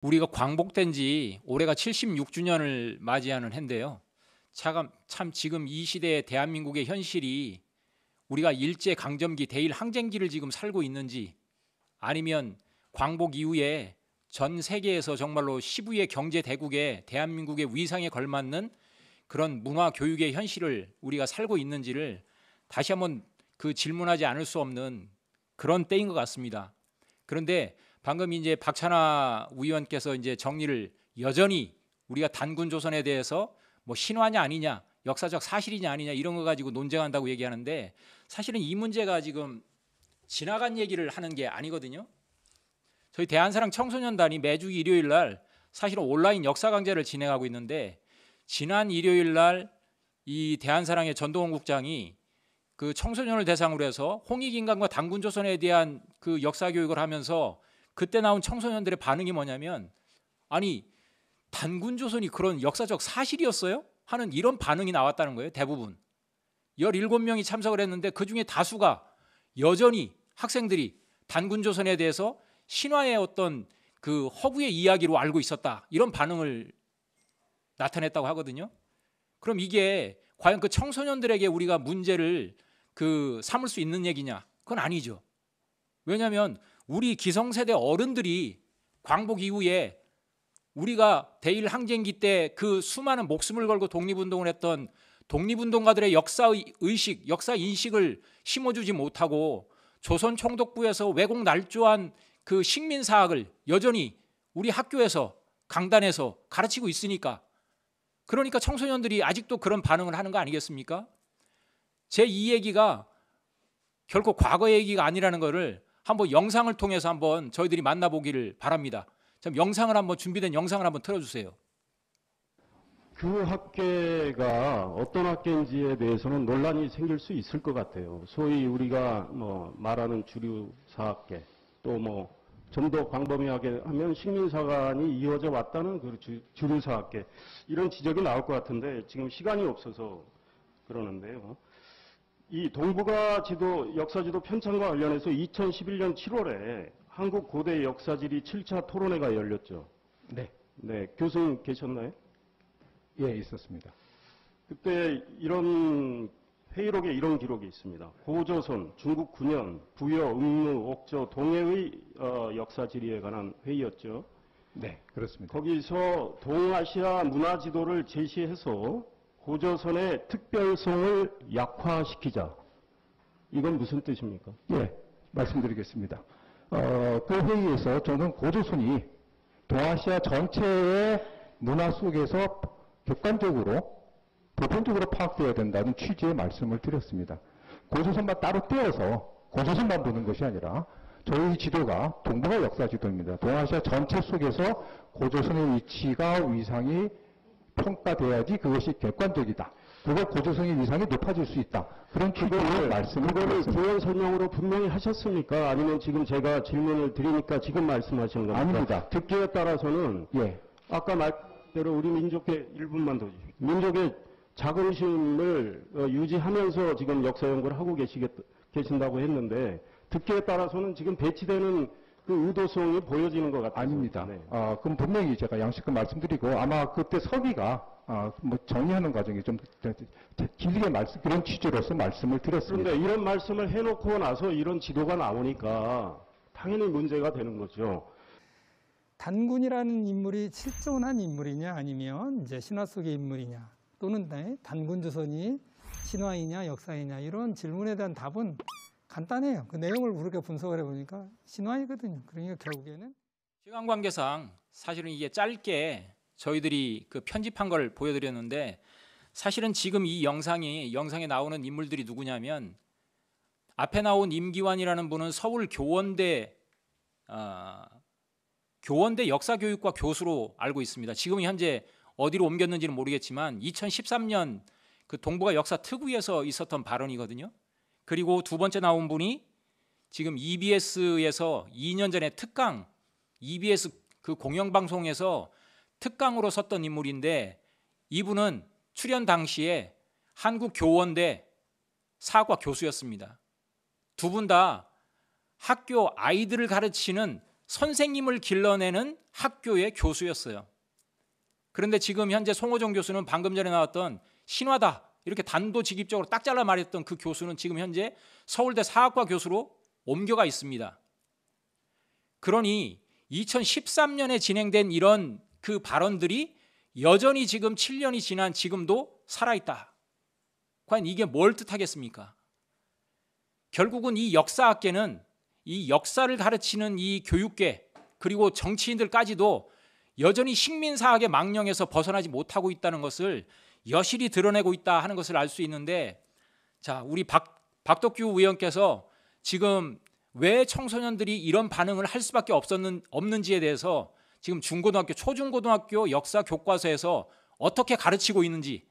우리가 광복된 지 올해가 76주년을 맞이하는 해인데요. 참 지금 이 시대의 대한민국의 현실이 우리가 일제 강점기 대일 항쟁기를 지금 살고 있는지, 아니면 광복 이후에 전 세계에서 정말로 시부의 경제 대국에 대한민국의 위상에 걸맞는 그런 문화 교육의 현실을 우리가 살고 있는지를 다시 한번 질문하지 않을 수 없는 그런 때인 것 같습니다. 그런데 방금 이제 박찬하 의원께서 이제 정리를, 여전히 우리가 단군 조선에 대해서 뭐 신화냐 아니냐, 역사적 사실이냐 아니냐 이런 거 가지고 논쟁한다고 얘기하는데, 사실은 이 문제가 지금 지나간 얘기를 하는 게 아니거든요. 저희 대한사랑 청소년단이 매주 일요일 날 사실은 온라인 역사 강좌를 진행하고 있는데, 지난 일요일 날 이 대한사랑의 전동원 국장이 그 청소년을 대상으로 해서 홍익인간과 단군조선에 대한 그 역사 교육을 하면서 그때 나온 청소년들의 반응이 뭐냐면, 아니 단군조선이 그런 역사적 사실이었어요? 하는 이런 반응이 나왔다는 거예요. 대부분 17명이 참석을 했는데 그중에 다수가 여전히 학생들이 단군조선에 대해서 신화의 어떤 그 허구의 이야기로 알고 있었다, 이런 반응을 나타냈다고 하거든요. 그럼 이게 과연 그 청소년들에게 우리가 문제를 삼을 수 있는 얘기냐? 그건 아니죠. 왜냐하면 우리 기성세대 어른들이 광복 이후에 우리가 대일 항쟁기 때 그 수많은 목숨을 걸고 독립운동을 했던 독립운동가들의 역사의식, 역사인식을 심어주지 못하고 조선 총독부에서 왜곡 날조한 그 식민사학을 여전히 우리 학교에서 강단에서 가르치고 있으니까, 그러니까 청소년들이 아직도 그런 반응을 하는 거 아니겠습니까? 제 이 얘기가 결코 과거 얘기가 아니라는 것을 한번 영상을 통해서 한번 저희들이 만나보기를 바랍니다. 좀 영상을 한번, 준비된 영상을 한번 틀어주세요. 그 학계가 어떤 학계인지에 대해서는 논란이 생길 수 있을 것 같아요. 소위 우리가 뭐 말하는 주류 사학계, 또 뭐 좀 더 광범위하게 하면 식민사관이 이어져 왔다는 그 주류 사학계, 이런 지적이 나올 것 같은데 지금 시간이 없어서 그러는데요. 이 동북아 지도, 역사지도 편찬과 관련해서 2011년 7월에 한국 고대 역사지리 7차 토론회가 열렸죠. 네. 네, 교수님 계셨나요? 예, 있었습니다. 그때 이런 회의록에 이런 기록이 있습니다. 고조선, 중국 9년, 부여, 응무, 옥저, 동해의 역사지리에 관한 회의였죠. 네, 그렇습니다. 거기서 동아시아 문화지도를 제시해서 고조선의 특별성을 약화시키자. 이건 무슨 뜻입니까? 예, 말씀드리겠습니다. 그 회의에서 저는 고조선이 동아시아 전체의 문화 속에서 객관적으로, 보편적으로 파악되어야 된다는 취지의 말씀을 드렸습니다. 고조선만 따로 떼어서 고조선만 보는 것이 아니라 저희 지도가 동북아 역사 지도입니다. 동아시아 전체 속에서 고조선의 위치가, 위상이 평가돼야지 그것이 객관적이다. 그걸 고조선의 위상이 높아질 수 있다. 그런 취지의 말씀을 그거를 드렸습니다. 부연 설명으로 분명히 하셨습니까? 아니면 지금 제가 질문을 드리니까 지금 말씀하시는 겁니까? 아닙니다. 듣기에 따라서는 예, 아까 말대로 우리 민족의 1분만 더 주십시오. 민족의 자긍심을 유지하면서 지금 역사 연구를 하고 계신다고 했는데, 듣기에 따라서는 지금 배치되는 그 의도성이 보여지는 것 같아요. 아닙니다. 네. 그럼 분명히 제가 양식껏 말씀드리고, 아마 그때 서기가 뭐 정리하는 과정이 좀 길게 그런 취지로서 말씀을 드렸습니다. 그런데 이런 말씀을 해놓고 나서 이런 지도가 나오니까 당연히 문제가 되는 거죠. 단군이라는 인물이 실존한 인물이냐, 아니면 이제 신화 속의 인물이냐, 또는 단군조선이 신화이냐 역사이냐, 이런 질문에 대한 답은 간단해요. 그 내용을 우리가 분석을 해보니까 신화이거든요. 그러니까 결국에는 시간 관계상 사실은 이게 짧게 저희들이 편집한 걸 보여드렸는데, 사실은 지금 이 영상에 나오는 인물들이 누구냐면, 앞에 나온 임기환이라는 분은 서울 교원대 역사교육과 교수로 알고 있습니다. 지금 현재 어디로 옮겼는지는 모르겠지만 2013년 그 동북아 역사 특위에서 있었던 발언이거든요. 그리고 두 번째 나온 분이 지금 EBS에서 2년 전에 특강, EBS 그 공영방송에서 특강으로 섰던 인물인데, 이분은 출연 당시에 한국교원대 사학과 교수였습니다. 두 분 다 학교 아이들을 가르치는 선생님을 길러내는 학교의 교수였어요. 그런데 지금 현재 송호정 교수는 방금 전에 나왔던 신화다 이렇게 단도직입적으로 딱 잘라 말했던 그 교수는 지금 현재 서울대 사학과 교수로 옮겨가 있습니다. 그러니 2013년에 진행된 이런 그 발언들이 여전히 지금 7년이 지난 지금도 살아있다. 과연 이게 뭘 뜻하겠습니까? 결국은 이 역사학계는 이 역사를 가르치는 이 교육계 그리고 정치인들까지도 여전히 식민사학의 망령에서 벗어나지 못하고 있다는 것을 여실히 드러내고 있다 하는 것을 알 수 있는데, 자, 우리 박덕규 의원께서 지금 왜 청소년들이 이런 반응을 할 수밖에 없는지에 대해서 지금 중고등학교, 초중고등학교 역사 교과서에서 어떻게 가르치고 있는지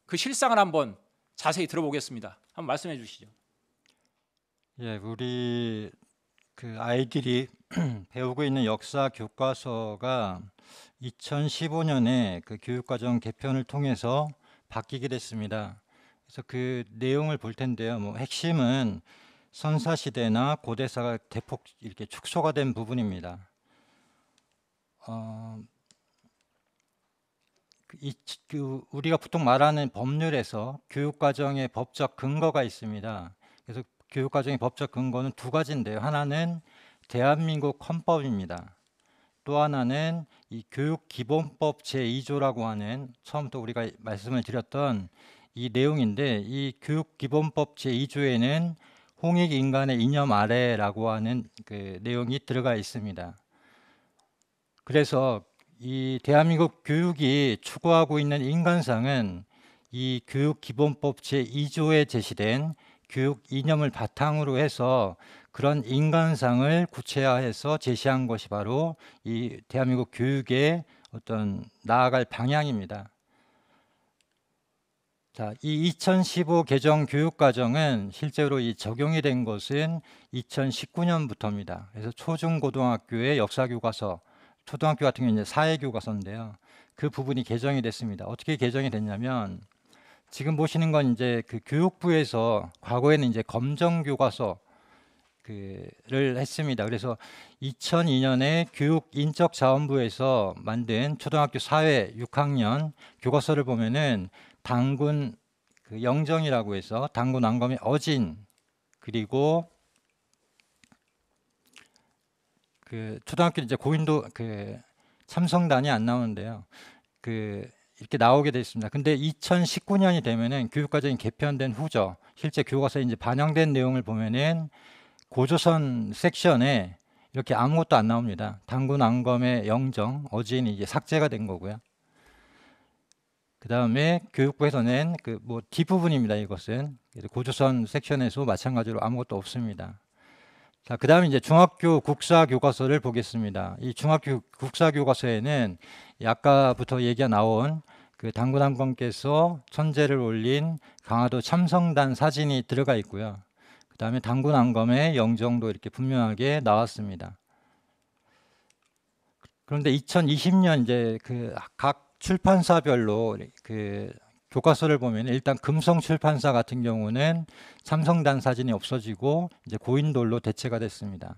그 실상을 한번 자세히 들어보겠습니다. 한번 말씀해 주시죠. 예, 우리 그 아이들이 배우고 있는 역사 교과서가 2015년에 그 교육과정 개편을 통해서 바뀌게 됐습니다. 그래서 그 내용을 볼 텐데요. 뭐 핵심은 선사시대나 고대사가 대폭 이렇게 축소가 된 부분입니다. 우리가 보통 말하는 법률에서 교육과정의 법적 근거가 있습니다. 그래서 교육과정의 법적 근거는 두 가지인데요. 하나는 대한민국 헌법입니다. 또 하나는 이 교육기본법 제2조라고 하는 처음부터 우리가 말씀을 드렸던 이 내용인데, 이 교육기본법 제2조에는 홍익 인간의 이념 아래라고 하는 그 내용이 들어가 있습니다. 그래서 이 대한민국 교육이 추구하고 있는 인간상은 이 교육기본법 제2조에 제시된 교육 이념을 바탕으로 해서 그런 인간상을 구체화해서 제시한 것이 바로 이 대한민국 교육의 어떤 나아갈 방향입니다. 자, 이 2015 개정 교육과정은 실제로 이 적용이 된 것은 2019년부터입니다. 그래서 초중고등학교의 역사교과서, 초등학교 같은 경우는 이제 사회교과서인데요. 그 부분이 개정이 됐습니다. 어떻게 개정이 됐냐면, 지금 보시는 건 이제 그 교육부에서 과거에는 이제 검정교과서 를 했습니다. 그래서 2002년에 교육인적자원부에서 만든 초등학교 사회 6학년 교과서를 보면은 단군 그 영정이라고 해서 단군 왕검의 어진, 그리고 그 초등학교 이제 고인도 그 참성단이 안 나오는데요. 이렇게 나오게 돼 있습니다. 근데 2019년이 되면은 교육과정이 개편된 후죠. 실제 교과서에 이제 반영된 내용을 보면은 고조선 섹션에 이렇게 아무것도 안 나옵니다. 단군 왕검의 영정, 어진이 이제 삭제가 된 거고요. 그 다음에 교육부에서 낸 그 뭐 뒷부분입니다. 이것은 고조선 섹션에서 마찬가지로 아무것도 없습니다. 자, 그 다음에 이제 중학교 국사 교과서를 보겠습니다. 이 중학교 국사 교과서에는 아까부터 얘기가 나온 그 단군 왕검께서 천제를 올린 강화도 참성단 사진이 들어가 있고요. 그 다음에 단군 왕검의 영정도 이렇게 분명하게 나왔습니다. 그런데 2020년 이제 그 각 출판사별로 그 교과서를 보면 일단 금성 출판사 같은 경우는 참성단 사진이 없어지고 이제 고인돌로 대체가 됐습니다.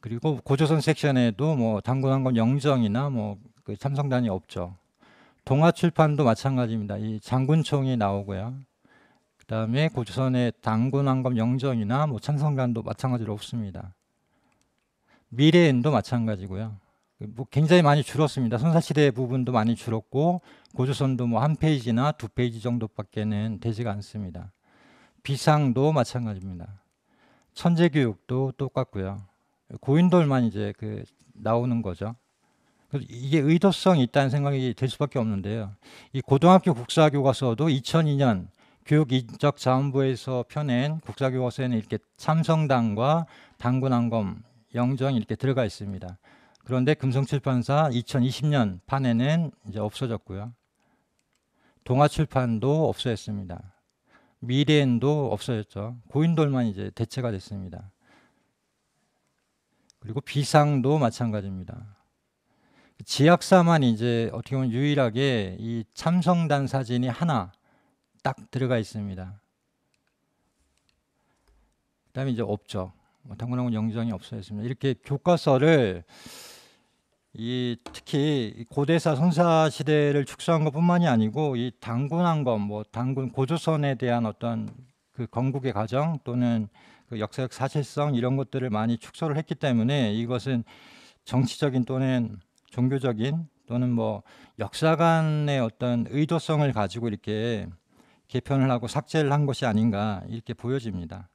그리고 고조선 섹션에도 뭐 단군 왕검 영정이나 뭐 그 참성단이 없죠. 동아 출판도 마찬가지입니다. 이 장군총이 나오고요. 그 다음에 고조선의 단군 왕검 영정이나 뭐 참성단도 마찬가지로 없습니다. 미래엔도 마찬가지고요. 뭐 굉장히 많이 줄었습니다. 선사시대 부분도 많이 줄었고 고조선도 뭐 한 페이지나 두 페이지 정도밖에는 되지가 않습니다. 비상도 마찬가지입니다. 천재교육도 똑같고요. 고인돌만 이제 그 나오는 거죠. 그래서 이게 의도성이 있다는 생각이 들 수밖에 없는데요. 이 고등학교 국사교과서도 2002년 교육인적자원부에서 펴낸 국사교과서에는 이렇게 참성단과 단군 왕검 영정이 이렇게 들어가 있습니다. 그런데 금성출판사 2020년 판에는 이제 없어졌고요. 동아출판도 없어졌습니다. 미래엔도 없어졌죠. 고인돌만 이제 대체가 됐습니다. 그리고 비상도 마찬가지입니다. 지학사만 이제 어떻게 보면 유일하게 이 참성단 사진이 하나 딱 들어가 있습니다. 그다음에 이제 없죠. 단군왕건 영정이 없어졌습니다. 이렇게 교과서를 특히 이 고대사 선사 시대를 축소한 것뿐만이 아니고 이 단군왕건, 뭐 단군 고조선에 대한 어떤 그 건국의 과정 또는 그 역사적 사실성 이런 것들을 많이 축소를 했기 때문에 이것은 정치적인 또는 종교적인 또는 뭐 역사관의 어떤 의도성을 가지고 이렇게 개편을 하고 삭제를 한 것이 아닌가 이렇게 보여집니다.